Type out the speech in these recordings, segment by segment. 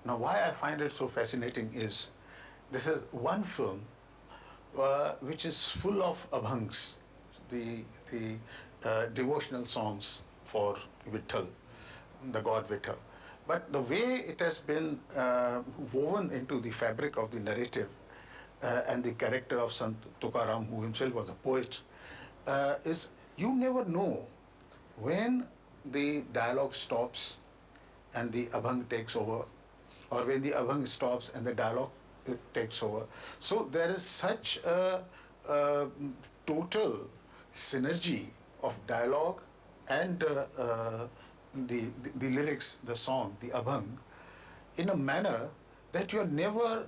Now, why I find it so fascinating is this is one film which is full of abhangs, the devotional songs for Vitthal, the god Vitthal. But the way it has been woven into the fabric of the narrative and the character of Sant Tukaram, who himself was a poet, is you never know when the dialogue stops and the abhang takes over, or when the abhang stops and the dialogue takes over. So there is such a total synergy of dialogue and the lyrics, the song, the abhang, in a manner that you are never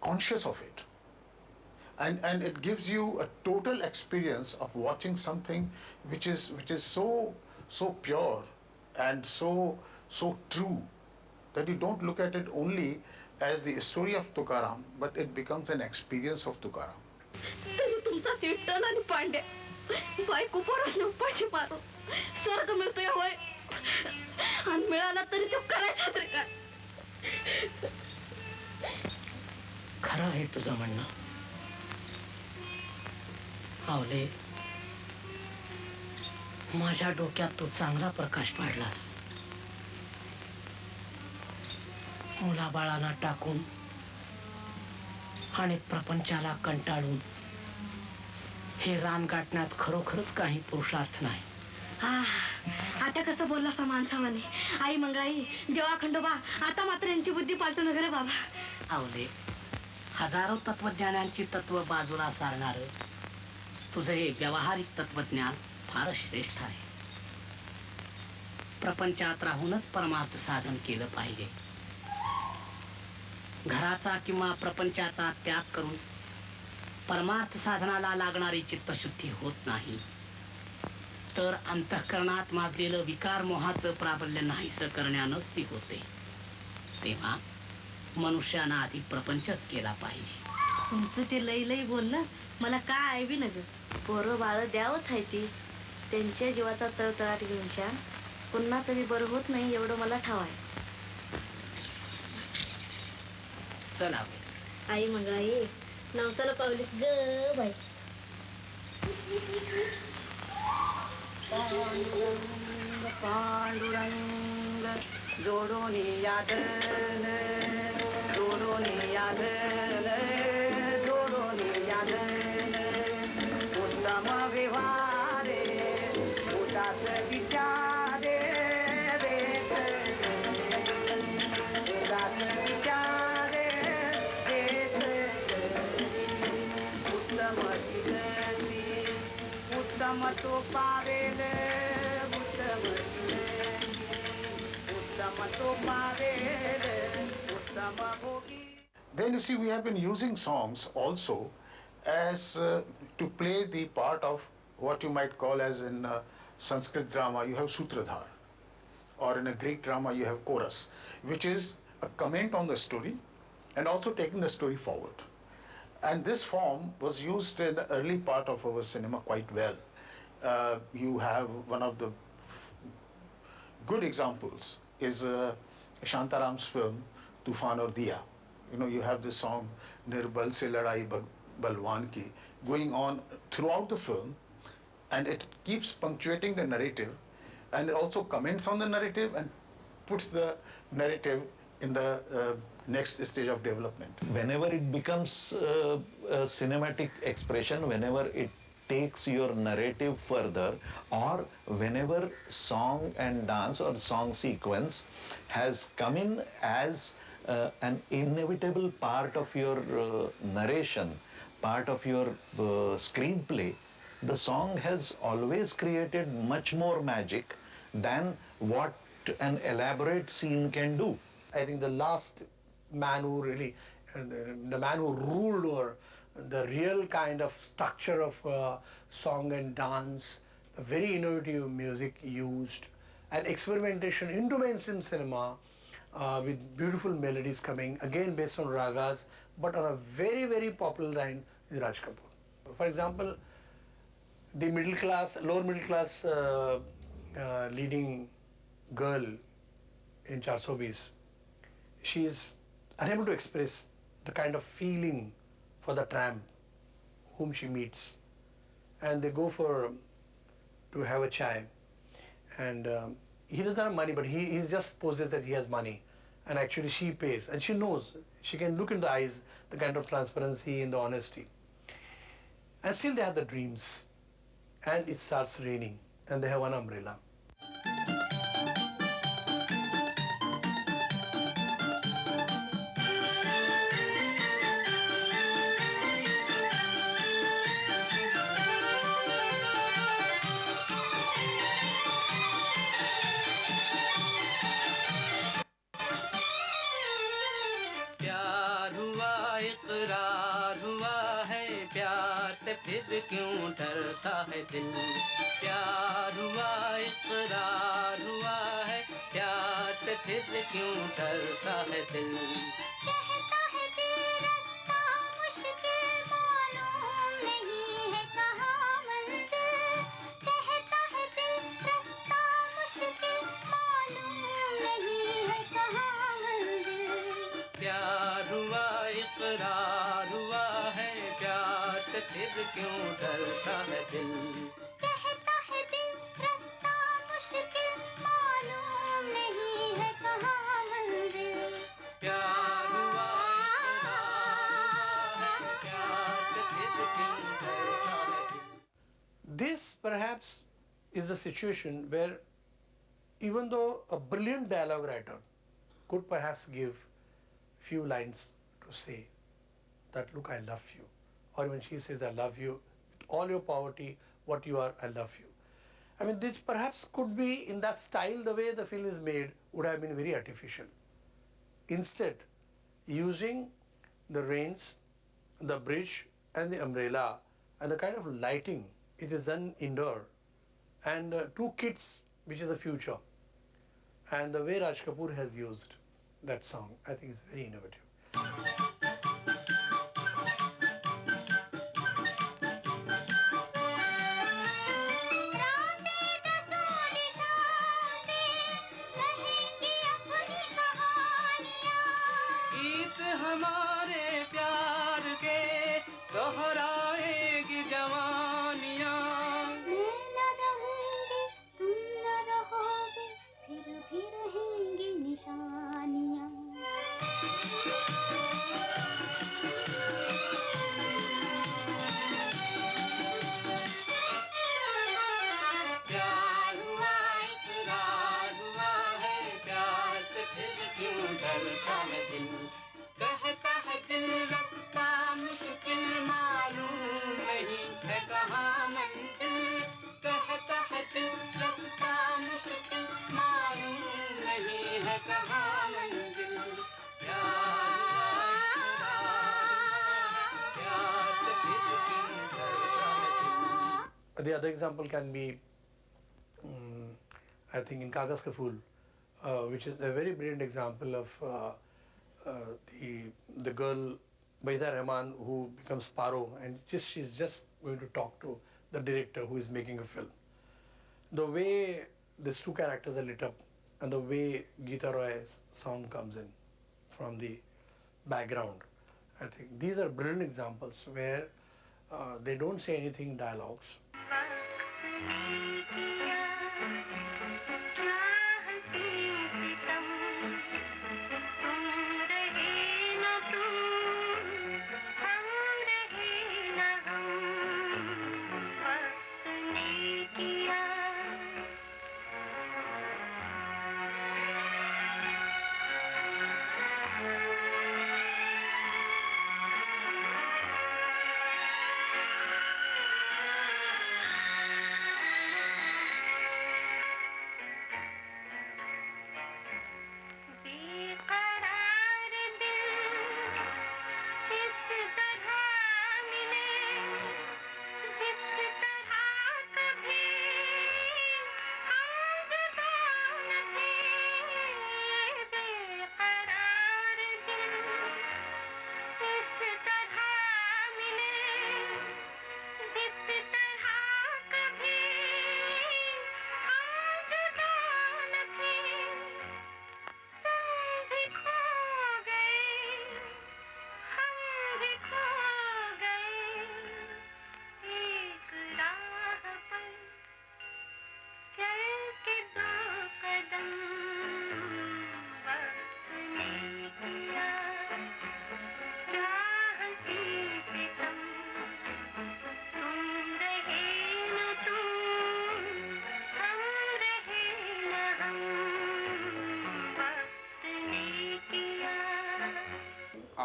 conscious of it. And it gives you a total experience of watching something which is so pure and so true that you don't look at it only as the story of Tukaram, but it becomes an experience of Tukaram. तुमचा कीर्तन आणि पांड्या बायको पोरासने उपाशी मारो स्वर्ग मिळतोय होय आणि मिळाला तरी तो करायचा तरी काय खरं आहे तुझं म्हणणं आवले माझ्या डोक्यात तू चांगला प्रकाश पाडलास मुलाबाळांना टाकून आणि प्रपंचाला कंटाळून हे रान गाठण्यात खरोखरच काही पुरुषार्थ नाही आता कसं बोलला सा माणसावाने आई मंगळाई देवा खंडोबा आता मात्र यांची बुद्धी पालटू नगर बाबा आवले हजारो तत्वज्ञानांची तत्व बाजूला सारणार तुझे हे व्यावहारिक तत्वज्ञान फारच श्रेष्ठ आहे प्रपंचात राहूनच परमार्थ साधन केलं पाहिजे घराचा किंवा प्रपंचाचा त्याग करून परमार्थ साधनाला लागणारी चित्तशुद्धी होत नाही तर अंतःकरणात माजलेलं विकार मोहाचं प्राबल्य नाहीसं करण्यानंच ती होते तेव्हा मनुष्यानं आधी प्रपंचच केला पाहिजे तुमचं ते लई लई बोलणं मला काय ऐवी न ग पोरं बाळ द्यावंच आहे ती त्यांच्या जीवाचा तळतळाट घेऊन शान पुन्हाच मी बरं होत नाही एवढं मला ठाव आहे चला आई मंगळाई नवसाला पावलीस ग बाई पांडुरंग जोडोनी यादन जोडोनी यादन जोडोनी यादन उत्तम व्यवहारे उदास विचारे उदास विचारे उत्तम उत्तम तो पावेल उत्तम उत्तम तो पावेल उत्तम भोगी. Then you see, we have been using songs also as to play the part of what you might call as in Sanskrit drama you have sutradhar, or in a Greek drama you have chorus, which is a comment on the story and also taking the story forward. And this form was used in the early part of our cinema quite well. You have one of the good examples is Shantaram's film Tufan aur Diya. You know, you have this song Nirbal se ladai balwan ki going on throughout the film, and it keeps punctuating the narrative, and it also comments on the narrative and puts the narrative in the next stage of development. Whenever it becomes a cinematic expression, whenever it takes your narrative further, or whenever song and dance or song sequence has come in as an inevitable part of your narration, part of your screenplay, the song has always created much more magic than what an elaborate scene can do. I think the last man who really, the man who ruled over the real kind of structure of song and dance, the very innovative music used, and experimentation into mainstream cinema with beautiful melodies coming, again based on ragas, but on a very, very popular line is Raj Kapoor. For example, the middle class, lower middle class leading girl in 420 she is unable to express the kind of feeling for the tramp whom she meets. And they go to have a chai. And he doesn't have money, but he just poses that he has money. And actually she pays. And she knows, she can look in the eyes, the kind of transparency and the honesty. And still they have the dreams. And it starts raining. And they have one umbrella. फिर क्यों डरता है दिल प्यार हुआ इकरार हुआ है प्यार से फिर क्यों डरता है दिल कहता है दिल रास्ता मुश्किल मालूम नहीं है कहाँ मंजिल कहता है दिल रास्ता मुश्किल मालूम नहीं है कहाँ मंजिल प्यार हुआ इकरार हुआ है प्यार से फिर क्यों डरता है दिल कहता है दिल रास्ता मुश्किल मालूम नहीं है कहाँ मंजिल प्यार हुआ इकरार है प्यार से फिर क्यों डरता है दिल This perhaps is a situation where even though a brilliant dialogue writer could perhaps give few lines to say that look, I love you. Or when she says, I love you, with all your poverty, what you are, I love you. I mean, this perhaps could be in that style, the way the film is made would have been very artificial. Instead, using the rains, the bridge and the umbrella and the kind of lighting it is done indoor and two kids, which is the future, and the way Raj Kapoor has used that song, I think is very innovative. The other example can be, I think, in Kagas Ka Phool, which is a very brilliant example of the girl Baida Rahman who becomes Paro, and she's just going to talk to the director who is making a film. The way these two characters are lit up and the way Geeta Roy's song comes in from the background, I think these are brilliant examples where they don't say anything dialogues.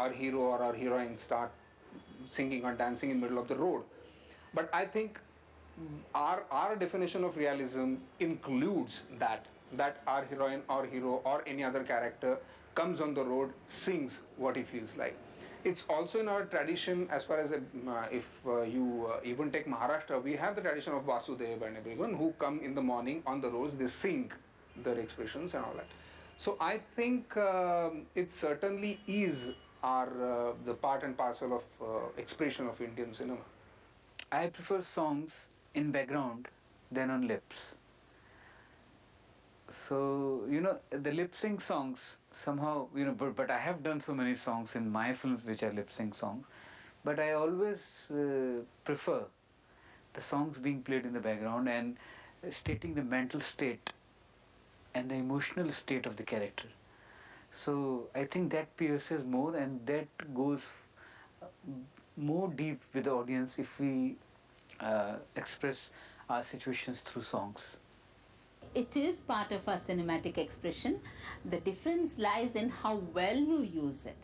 our hero or our heroine start singing or dancing in the middle of the road. But I think our definition of realism includes that our heroine or hero or any other character comes on the road, sings what he feels like. It's also in our tradition, as far as if you even take Maharashtra, we have the tradition of Vasudev and everyone who come in the morning on the roads, they sing their expressions and all that. So I think it certainly is the part and parcel of expression of Indian cinema. I prefer songs in background than on lips. So, the lip sync songs somehow, but I have done so many songs in my films which are lip sync songs, but I always prefer the songs being played in the background and stating the mental state and the emotional state of the character. So I think that pierces more and that goes more deep with the audience if we express our situations through songs. It is part of our cinematic expression. The difference lies in how well you use it.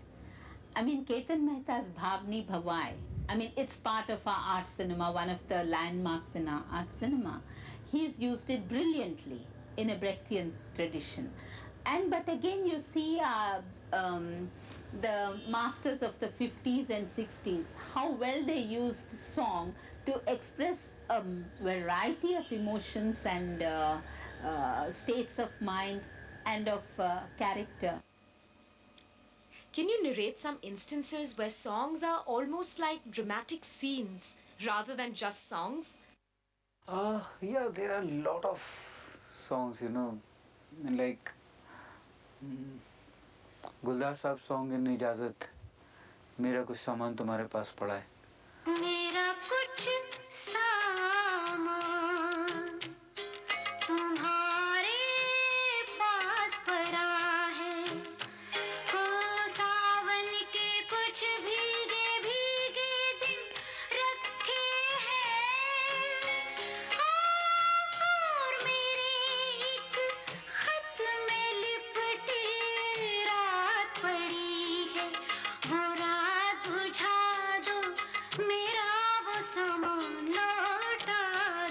I mean, Ketan Mehta's Bhavni Bhavai, it's part of our art cinema, one of the landmarks in our art cinema. He's used it brilliantly in a Brechtian tradition. But again, you see the masters of the 50s and 60s, how well they used song to express a variety of emotions and states of mind and of character. Can you narrate some instances where songs are almost like dramatic scenes rather than just songs? Yeah, there are a lot of songs, like गुलजार साहब song in इजाजत मेरा कुछ सामान तुम्हारे पास पड़ा है मेरा कुछ सामान तुम्हारे पास पड़ा है हो सावन के कुछ भीगे भीगे दिन रखे हैं और मेरे एक खत में लिपटी रात पड़ी है वो रात बुझा दो मेरा वो सामान लौटा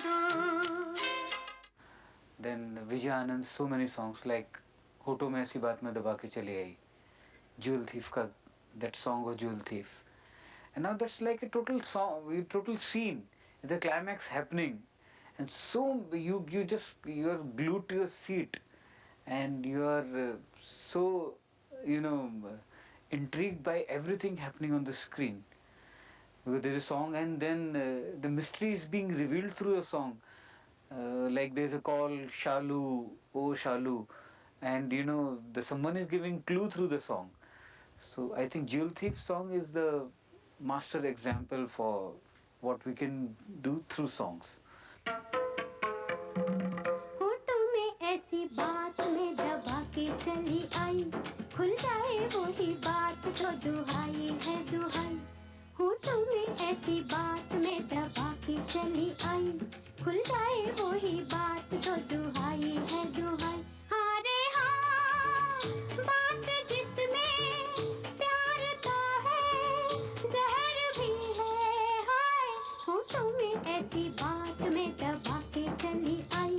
दो. Then Vijay Anand's so many songs like होठों में ऐसी बात में दबा के चली आई Jewel Thief का that song was Jewel Thief and now that's like a total song, a total scene, the climax happening and so you're glued to your seat and you are so intrigued by everything happening on the screen because there's a song and then the mystery is being revealed through the song. Like there's a call, Shalu, oh Shalu, and someone is giving clue through the song. So I think Jewel Thief song is the master example for what we can do through songs. होठों में ऐसी बात में दबा के चली आई खुल जाए वही बात तो दुहाई है दुहाई होठों में ऐसी बात में दबा के चली आई खुल जाए वही बात तो दुहाई है दुहाई अरे हाँ बात जिसमें प्यार तो है जहर भी है हाय होठों में ऐसी बात में दबा के चली आई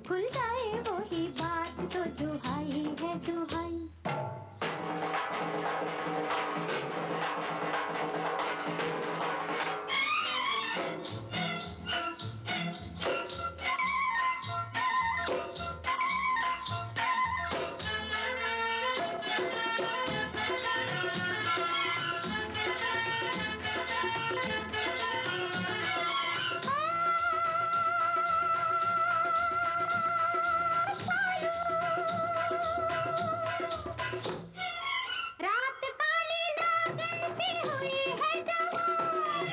खुल जाए वही बात तो दुहाई है दुहाई. रात काली नागिन सी हुई है जवान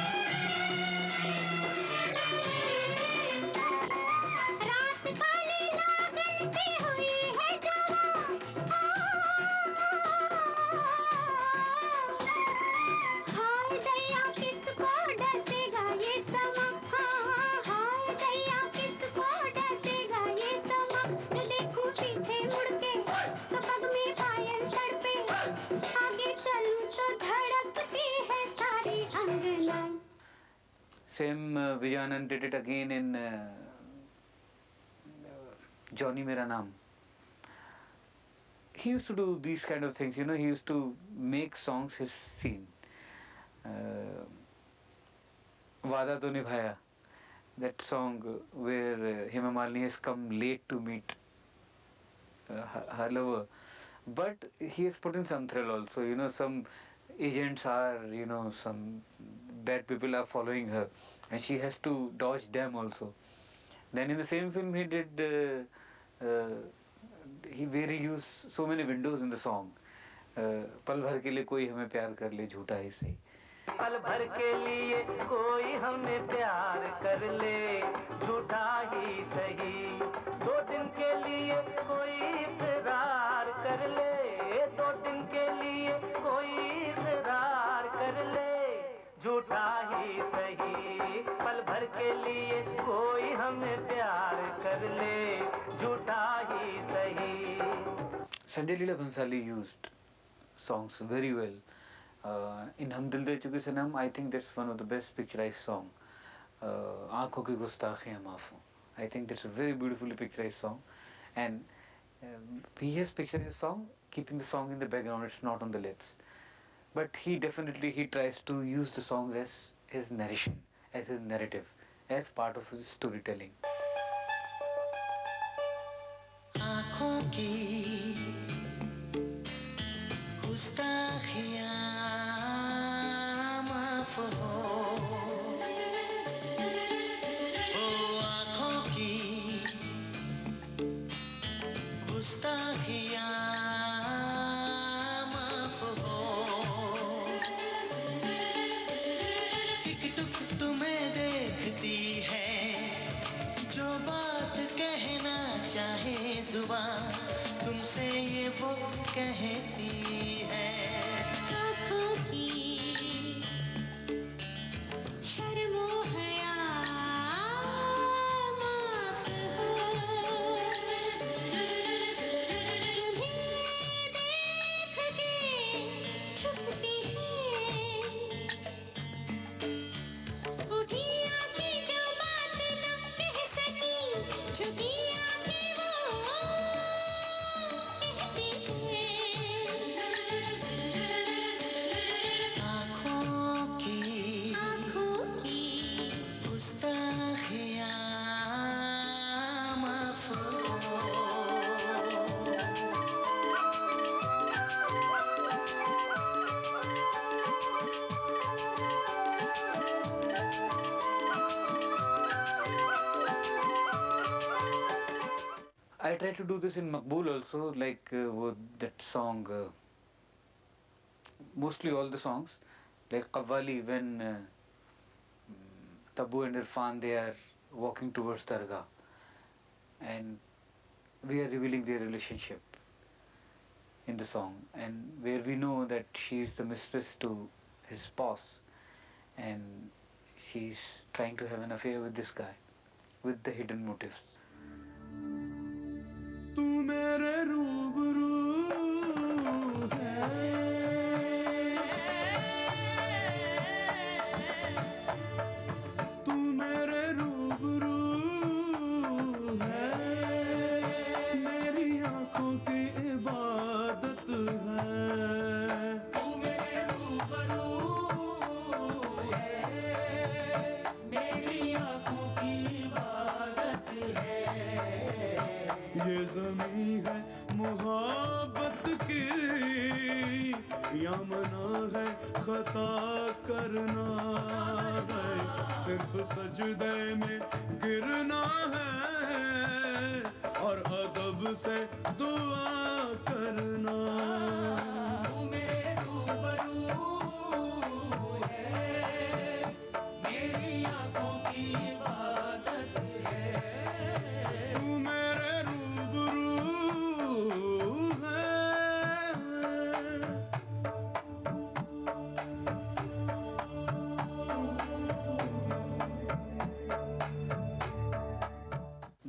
रात काली नागिन सी हुई है जवान हाय दैया किसको डसेगा ये समा हाय दैया किसको डसेगा ये समा जो देखूं पीछे मुड़ के तो पग में पायल तड़पे आगे चलूं तो धड़ Same Vijayanand did it again in Johnny Mera Naam. He used to do these kind of things, he used to make songs his scene. Vada To Nibhaya, that song where Hema Malini has come late to meet her lover, but he has put in some thrill also. Some agents are, some bad people are following her, and she has to dodge them also. Then in the same film he did where he used so many windows in the song. पल भर के लिए कोई हमें प्यार कर ले झूठा ही सही. पल भर के लिए कोई हमें प्यार कर ले झूठा ही सही. 2 दिन के लिए कोई इकरार कर ले. 2 दिन के लिए कोई इकरार कर ले झूठा ही सही. पल भर के लिए कोई हमें प्यार कर ले झूठा ही सही. Sanjay Leela Bhansali used songs very well. In Hum Dil De Chuke Sanam, I think that's one of the best picturized song. Aankhon ki Gustaakhiyan Maaf Ho. I think that's a very beautifully picturized song. And he has pictured his song, keeping the song in the background, it's not on the lips. But he tries to use the songs as his narration, as his narrative, as part of his storytelling. आँखों की गुस्ताखियाँ माफ हो. ओ आँखों की गुस्ताखियाँ माफ हो. एक टुक तुम्हें देखती है जो बात कहना चाहे जुबान तुमसे ये वो कहती है. आँखों की शर्मो हया माफ हो. तुम्हें देख के छुपती है उठी आँखें जो बात न कह सकी. छुपी आँखें वो कहती हैं. आँखों की गुस्ताखियाँ माफ हो. I try to do this in Maqbool also, like that song, mostly all the songs, like Qawwali, when Tabu and Irfan, they are walking towards Dargah and we are revealing their relationship in the song, and where we know that she is the mistress to his boss and she's trying to have an affair with this guy with the hidden motives. तू मेरे रूबरू है. तू मेरे रूबरू है. मेरी आँखों की इबादत है. तू मेरे रूबरू है. मेरी आँखों की इबादत है. ये ज़मीं है मोहब्बत की या मना है खता करना है. सिर्फ सजदे में गिरना है और अदब से दुआ करना. तू मेरे रूबरू है. मेरी आँखों की इबादत है. तू मेरे रूबरू है.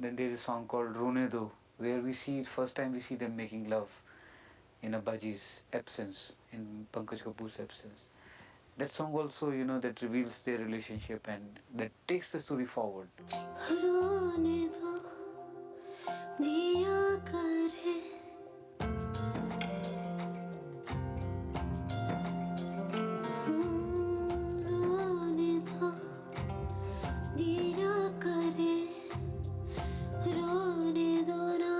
Then there is a song called Rane Do, where first time we see them making love in Abbaji's absence, in Pankaj Kapoor's absence. that song also, that reveals their relationship and that takes the story forward. रोने दो जिया करे रोने दो जिया करे रोने दो ना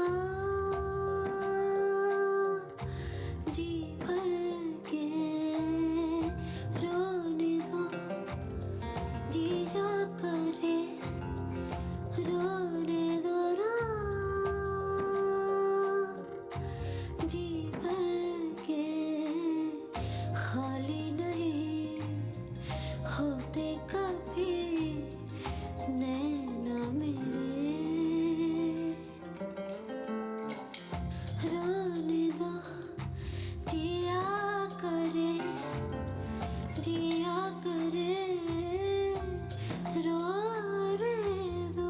जी भर के रोने दो जिया करे रोने दो ना जी भर के खाली नहीं होते कभी नैना मेरे रोने दो जिया करे रोने दो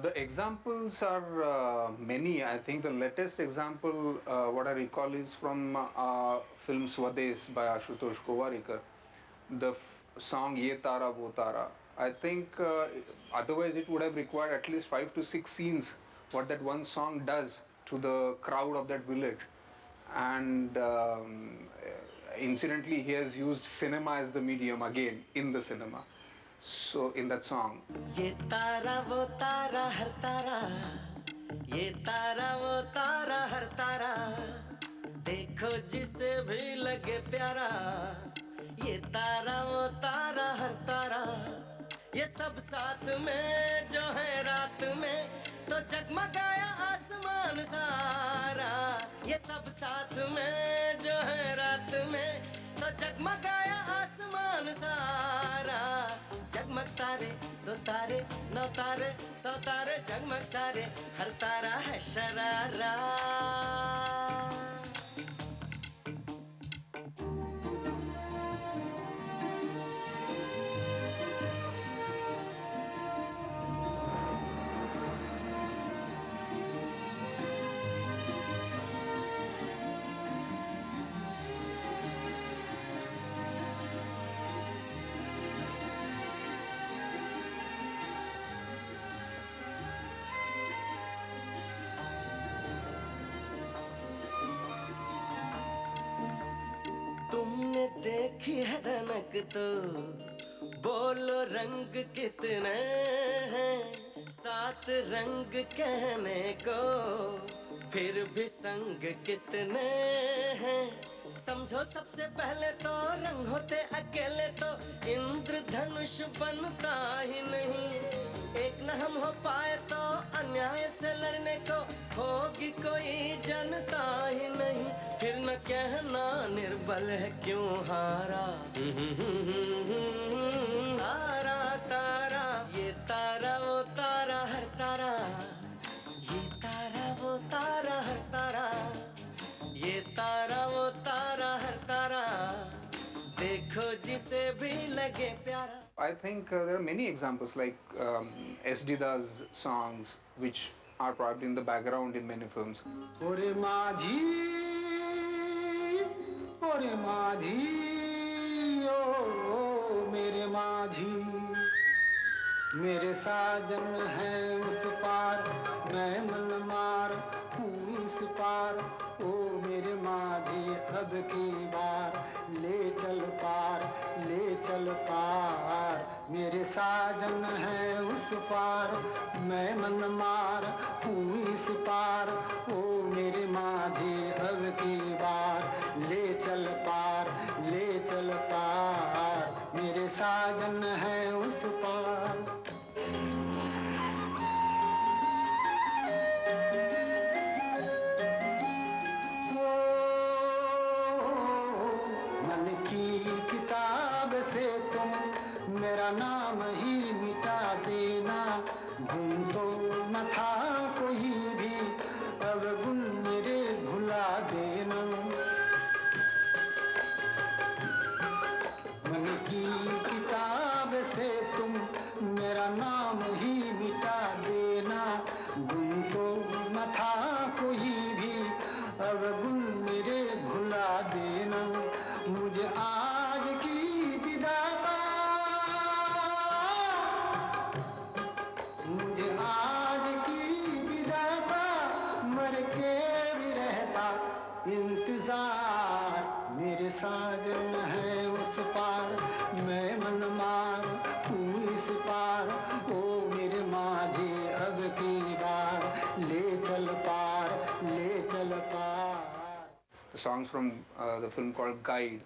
The examples are many. I think the latest example, what I recall, is from film Swades by Ashutosh Gowarikar. The song Ye Tara Wo Tara. I think otherwise it would have required at least 5 to 6 scenes what that one song does to the crowd of that village. And incidentally, he has used cinema as the medium again in the cinema. So in that song. ये तारा वो तारा हर तारा ये तारा वो तारा हर तारा देखो जिसे भी लगे प्यारा ये तारा वो तारा हर तारा ये सब साथ में जो है रात में तो जगमगाया आसमान सारा ये सब साथ में जो है रात में तो जगमगाया आसमान सारा जगमग तारे दो तारे नौ तारे सौ तारे जगमग सारे हर तारा है शरारा तुमने देखी है रनक तो बोलो रंग कितने हैं 7 रंग कहने को फिर भी संग कितने हैं समझो सबसे पहले तो रंग होते अकेले तो इंद्रधनुष बनता ही नहीं एक न हम हो पाए तो अन्याय से लड़ने को होगी कोई जनता ही नहीं फिर न कहना निर्बल है क्यों हारा तारा तारा ये तारा वो तारा हर तारा ये तारा वो तारा हर तारा ये तारा वो तारा हर तारा देखो जिसे भी लगे प्यारा I think there are many examples like S.D. Das songs which are probably in the background in many films. Ore Majhi, oh mere Majhi, मेरे साजन हैं उस पार मैं मन मार हूँ इस पार ओ मेरे माझी अब की बार ले चल पार मेरे साजन हैं उस पार मैं मन मार हूँ इस पार ओ मेरे माझी अब की बार ले चल पार मेरे साजन हैं उस पार मेरा नाम ही मिटा देना गुण तो न था कोई भी अब गुण मेरे भुला देना मन की किताब से तुम मेरा नाम ही मिटा देना गुण तो न था कोई भी अब गुण मेरे भुला भी रहता इंतजार, मेरे साजन है उस पार, मैं मन मार हूँ इस पार, ओ मेरे माझी अब की बार, ले चल पार, ले चल पार. The songs from the film called Guide.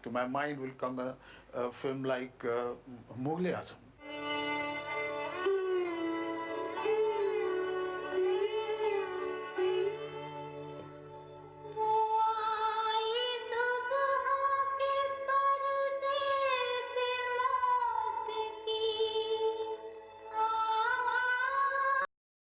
To my mind will come a film like Mooley.